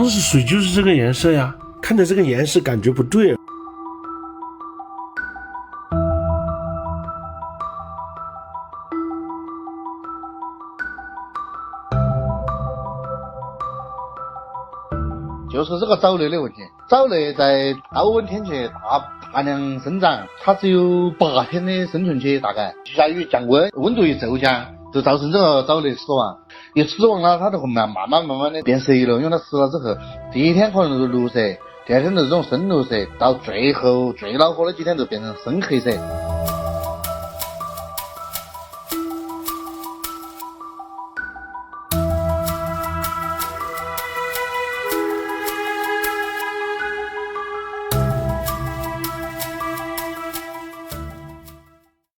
当时水就是这个颜色呀，看着这个颜色感觉不对。就是这个藻类的问题。藻类在高温天气大量生长，它只有8天的生存期，大概下雨降温，温度一骤降，就造成这个藻类死亡。一死亡了，它就会慢慢的变色了，因为它死了之后，第一天可能是绿色，第二天就是这种深绿色，到最后最恼火的几天就变成深黑色。